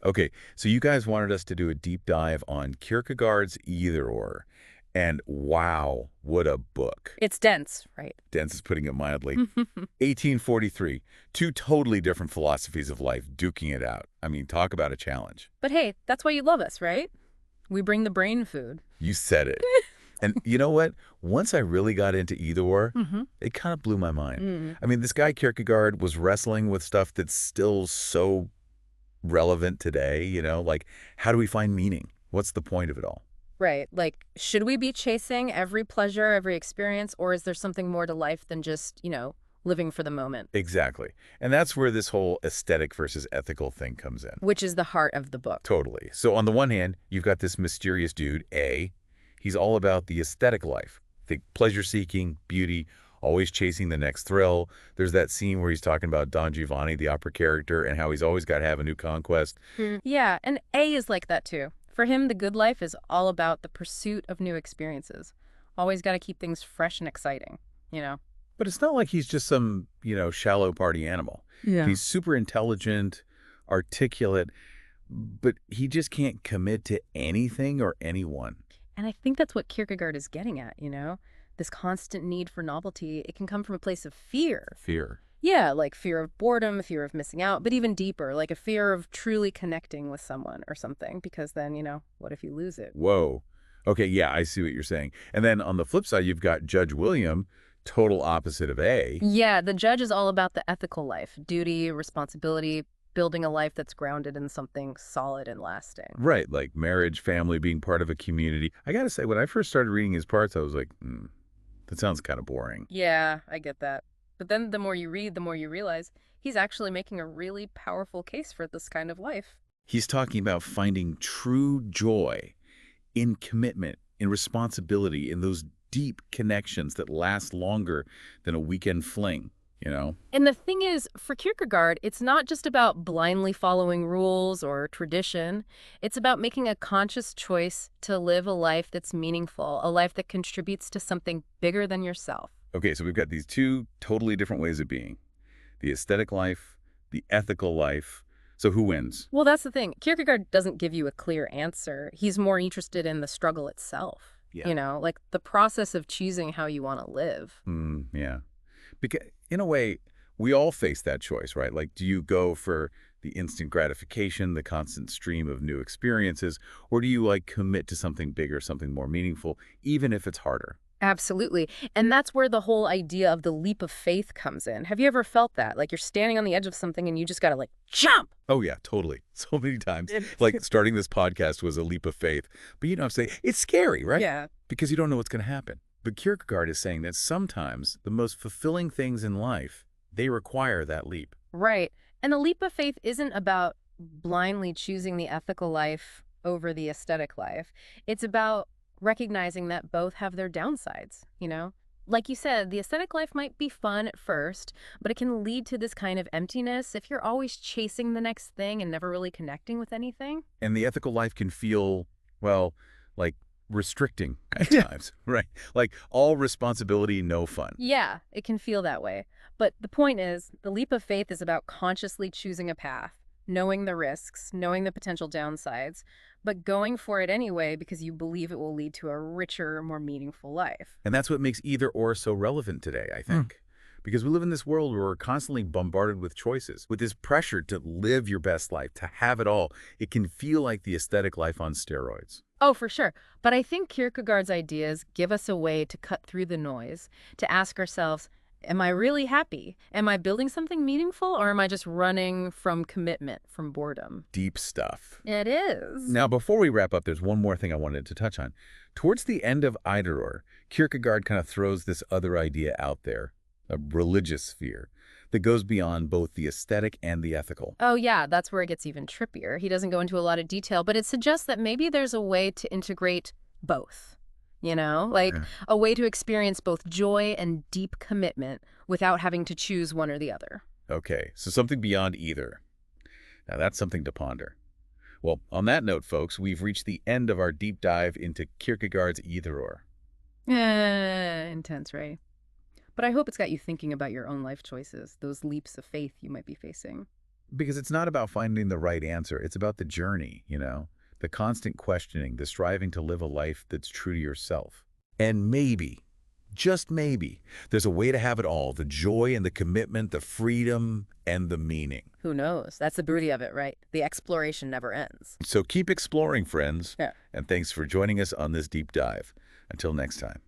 Okay, so you guys wanted us to do a deep dive on Kierkegaard's Either Or. And wow, what a book. It's dense, right? Dense is putting it mildly. 1843, two totally different philosophies of life duking it out. I mean, talk about a challenge. But hey, that's why you love us, right? We bring the brain food. You said it. And you know what? Once I really got into Either Or, it kind of blew my mind. I mean, this guy Kierkegaard was wrestling with stuff that's still so relevant today, like how do we find meaning? What's the point of it all? Right. Like, should we be chasing every pleasure, every experience, or is there something more to life than just, living for the moment? Exactly. And that's where this whole aesthetic versus ethical thing comes in. Which is the heart of the book. Totally. So on the one hand, you've got this mysterious dude, A. He's all about the aesthetic life. Think pleasure-seeking, beauty, always chasing the next thrill. There's that scene where he's talking about Don Giovanni, the opera character, and how he's always got to have a new conquest. Yeah, and A is like that too. For him, the good life is all about the pursuit of new experiences. Always got to keep things fresh and exciting, But it's not like he's just some, shallow party animal. Yeah. He's super intelligent, articulate, but he just can't commit to anything or anyone. And I think that's what Kierkegaard is getting at, This constant need for novelty, it can come from a place of fear. Fear. Yeah, like fear of boredom, fear of missing out, but even deeper, like a fear of truly connecting with someone or something, because then, what if you lose it? Whoa. Okay, yeah, I see what you're saying. And then on the flip side, you've got Judge William, total opposite of A. Yeah, the judge is all about the ethical life, duty, responsibility, building a life that's grounded in something solid and lasting. Right, like marriage, family, being part of a community. I gotta say, when I first started reading his parts, I was like, that sounds kind of boring. Yeah, I get that. But then the more you read, the more you realize he's actually making a really powerful case for this kind of life. He's talking about finding true joy in commitment, in responsibility, in those deep connections that last longer than a weekend fling, And the thing is, for Kierkegaard, it's not just about blindly following rules or tradition. It's about making a conscious choice to live a life that's meaningful, a life that contributes to something bigger than yourself. Okay, so we've got these two totally different ways of being. The aesthetic life, the ethical life. So who wins? Well, that's the thing. Kierkegaard doesn't give you a clear answer. He's more interested in the struggle itself. Yeah. Like the process of choosing how you want to live. Yeah. Because in a way, we all face that choice, right? Like, do you go for the instant gratification, the constant stream of new experiences, or do you commit to something bigger, something more meaningful, even if it's harder? Absolutely. And that's where the whole idea of the leap of faith comes in. Have you ever felt that? Like you're standing on the edge of something and you just got to jump. Oh, yeah, totally. So many times. Like starting this podcast was a leap of faith. But I'm saying it's scary, right? Yeah. Because you don't know what's going to happen. But Kierkegaard is saying that sometimes the most fulfilling things in life, they require that leap. Right. And the leap of faith isn't about blindly choosing the ethical life over the aesthetic life. It's about recognizing that both have their downsides, Like you said, the aesthetic life might be fun at first, but it can lead to this kind of emptiness if you're always chasing the next thing and never really connecting with anything. And the ethical life can feel, well, like restricting at times, right? Like all responsibility, no fun. Yeah, it can feel that way. But the point is, the leap of faith is about consciously choosing a path, knowing the risks, knowing the potential downsides, but going for it anyway because you believe it will lead to a richer, more meaningful life. And that's what makes Either Or so relevant today, I think. Because we live in this world where we're constantly bombarded with choices, with this pressure to live your best life, to have it all. It can feel like the aesthetic life on steroids. Oh, for sure. But I think Kierkegaard's ideas give us a way to cut through the noise, to ask ourselves, am I really happy? Am I building something meaningful, or am I just running from commitment, from boredom? Deep stuff. It is. Now, before we wrap up, there's one more thing I wanted to touch on. Towards the end of Either Or, Kierkegaard kind of throws this other idea out there, a religious sphere, that goes beyond both the aesthetic and the ethical. Oh, yeah, that's where it gets even trippier. He doesn't go into a lot of detail, but it suggests that maybe there's a way to integrate both. A way to experience both joy and deep commitment without having to choose one or the other. Okay, so something beyond either. Now that's something to ponder. Well, on that note, folks, we've reached the end of our deep dive into Kierkegaard's Either Or. Intense, right? But I hope it's got you thinking about your own life choices, those leaps of faith you might be facing. Because it's not about finding the right answer. It's about the journey, the constant questioning, the striving to live a life that's true to yourself. And maybe, just maybe, there's a way to have it all, the joy and the commitment, the freedom and the meaning. Who knows? That's the beauty of it, right? The exploration never ends. So keep exploring, friends. Yeah. And thanks for joining us on this deep dive. Until next time.